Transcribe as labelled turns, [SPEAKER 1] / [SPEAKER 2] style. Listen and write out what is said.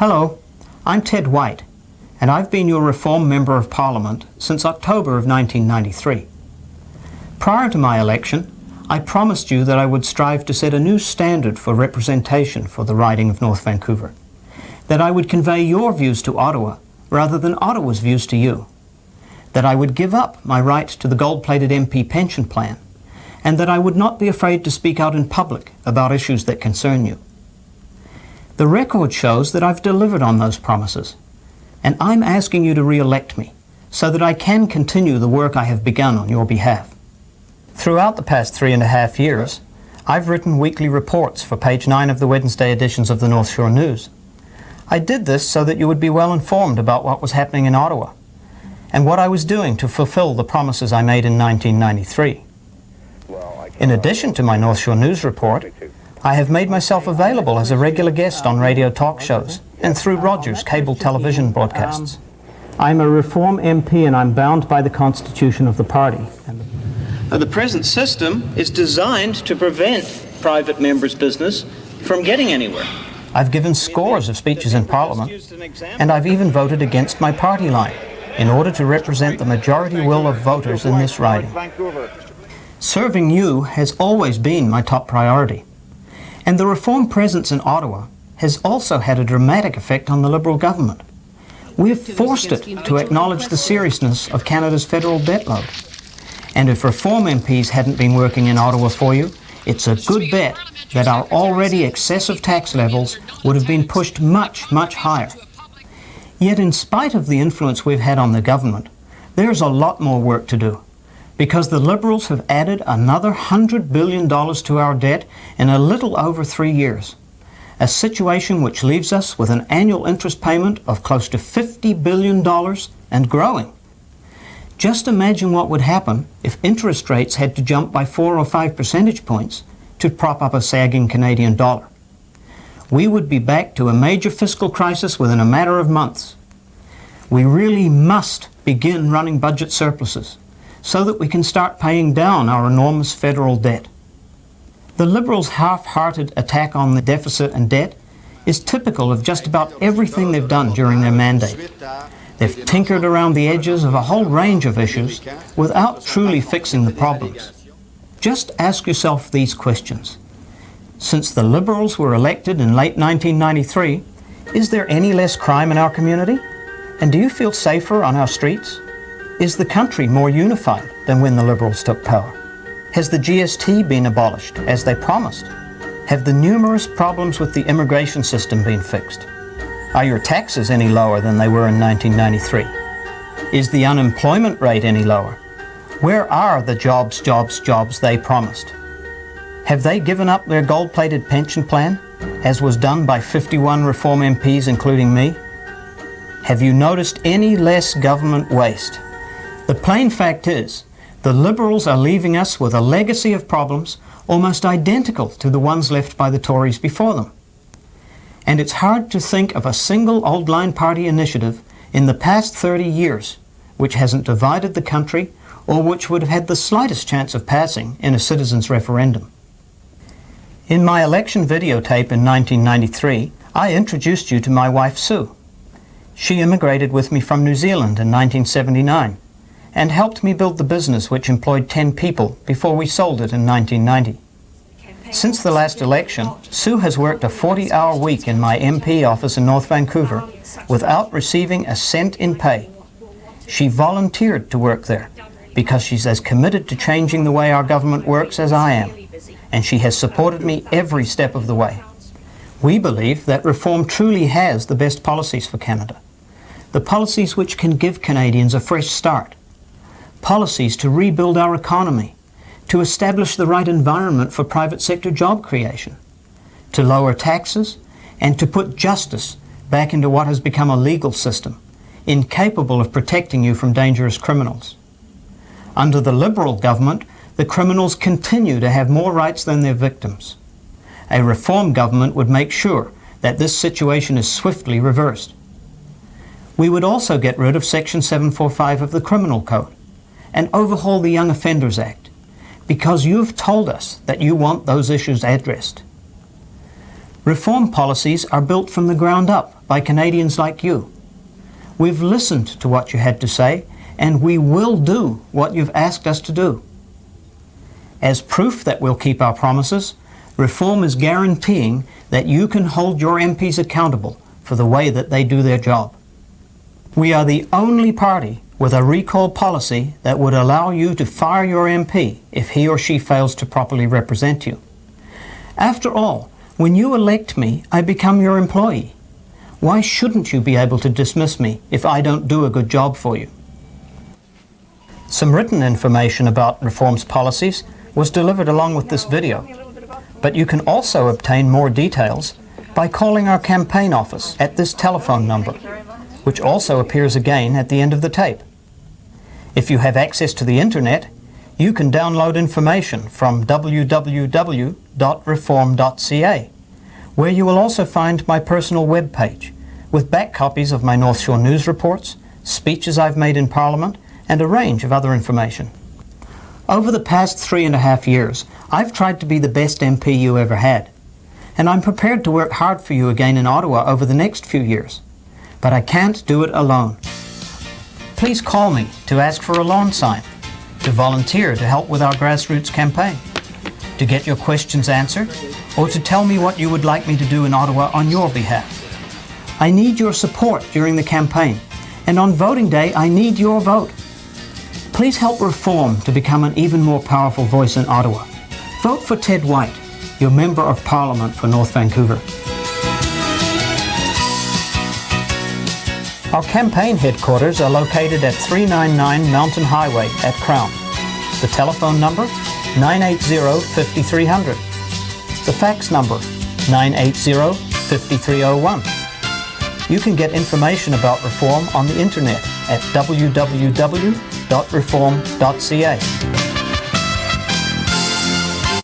[SPEAKER 1] Hello, I'm Ted White, and I've been your Reform Member of Parliament since October of 1993. Prior to my election, I promised you that I would strive to set a new standard for representation for the riding of North Vancouver, that I would convey your views to Ottawa rather than Ottawa's views to you, that I would give up my right to the gold-plated MP pension plan, and that I would not be afraid to speak out in public about issues that concern you. The record shows that I've delivered on those promises, and I'm asking you to re-elect me so that I can continue the work I have begun on your behalf. Throughout the past 3.5 years, I've written weekly reports for page 9 of the Wednesday editions of the North Shore News. I did this so that you would be well informed about what was happening in Ottawa and what I was doing to fulfill the promises I made in 1993. In addition to my North Shore News report, I have made myself available as a regular guest on radio talk shows and through Rogers cable television broadcasts. I'm a Reform MP and I'm bound by the Constitution of the party. The present system is designed to prevent private members' business from getting anywhere. I've given scores of speeches in Parliament, and I've even voted against my party line in order to represent the majority will of voters in this riding. Serving you has always been my top priority, and the Reform presence in Ottawa has also had a dramatic effect on the Liberal government. We've forced it to acknowledge the seriousness of Canada's federal debt load. And if Reform MPs hadn't been working in Ottawa for you, it's a good bet that our already excessive tax levels would have been pushed much, much higher. Yet in spite of the influence we've had on the government, there's a lot more work to do, because the Liberals have added another $100 billion to our debt in a little over 3 years, a situation which leaves us with an annual interest payment of close to $50 billion and growing. Just imagine what would happen if interest rates had to jump by 4 or 5 percentage points to prop up a sagging Canadian dollar. We would be back to a major fiscal crisis within a matter of months. We really must begin running budget surpluses so that we can start paying down our enormous federal debt. The Liberals' half-hearted attack on the deficit and debt is typical of just about everything they've done during their mandate. They've tinkered around the edges of a whole range of issues without truly fixing the problems. Just ask yourself these questions. Since the Liberals were elected in late 1993, is there any less crime in our community? And do you feel safer on our streets? Is the country more unified than when the Liberals took power? Has the GST been abolished, as they promised? Have the numerous problems with the immigration system been fixed? Are your taxes any lower than they were in 1993? Is the unemployment rate any lower? Where are the jobs they promised? Have they given up their gold-plated pension plan, as was done by 51 Reform MPs, including me? Have you noticed any less government waste? The plain fact is, the Liberals are leaving us with a legacy of problems almost identical to the ones left by the Tories before them. And it's hard to think of a single old line party initiative in the past 30 years which hasn't divided the country or which would have had the slightest chance of passing in a citizens' referendum. In my election videotape in 1993, I introduced you to my wife Sue. She immigrated with me from New Zealand in 1979 and helped me build the business which employed 10 people before we sold it in 1990. Since the last election, Sue has worked a 40-hour week in my MP office in North Vancouver without receiving a cent in pay. She volunteered to work there because she's as committed to changing the way our government works as I am, and she has supported me every step of the way. We believe that Reform truly has the best policies for Canada, the policies which can give Canadians a fresh start, policies to rebuild our economy, to establish the right environment for private sector job creation, to lower taxes, and to put justice back into what has become a legal system, incapable of protecting you from dangerous criminals. Under the Liberal government, the criminals continue to have more rights than their victims. A Reform government would make sure that this situation is swiftly reversed. We would also get rid of Section 745 of the Criminal Code and overhaul the Young Offenders Act, because you've told us that you want those issues addressed. Reform policies are built from the ground up by Canadians like you. We've listened to what you had to say, and we will do what you've asked us to do. As proof that we'll keep our promises, Reform is guaranteeing that you can hold your MPs accountable for the way that they do their job. We are the only party with a recall policy that would allow you to fire your MP if he or she fails to properly represent you. After all, when you elect me, I become your employee. Why shouldn't you be able to dismiss me if I don't do a good job for you? Some written information about Reform's policies was delivered along with this video, but you can also obtain more details by calling our campaign office at this telephone number, which also appears again at the end of the tape. If you have access to the internet, you can download information from www.reform.ca, where you will also find my personal web page with back copies of my North Shore news reports, speeches I've made in Parliament, and a range of other information. Over the past 3.5 years, I've tried to be the best MP you ever had, and I'm prepared to work hard for you again in Ottawa over the next few years. But I can't do it alone. Please call me to ask for a loan sign, to volunteer to help with our grassroots campaign, to get your questions answered, or to tell me what you would like me to do in Ottawa on your behalf. I need your support during the campaign, and on voting day, I need your vote. Please help Reform to become an even more powerful voice in Ottawa. Vote for Ted White, your Member of Parliament for North Vancouver. Our campaign headquarters are located at 399 Mountain Highway at Crown. The telephone number, 980-5300. The fax number, 980-5301. You can get information about Reform on the internet at www.reform.ca.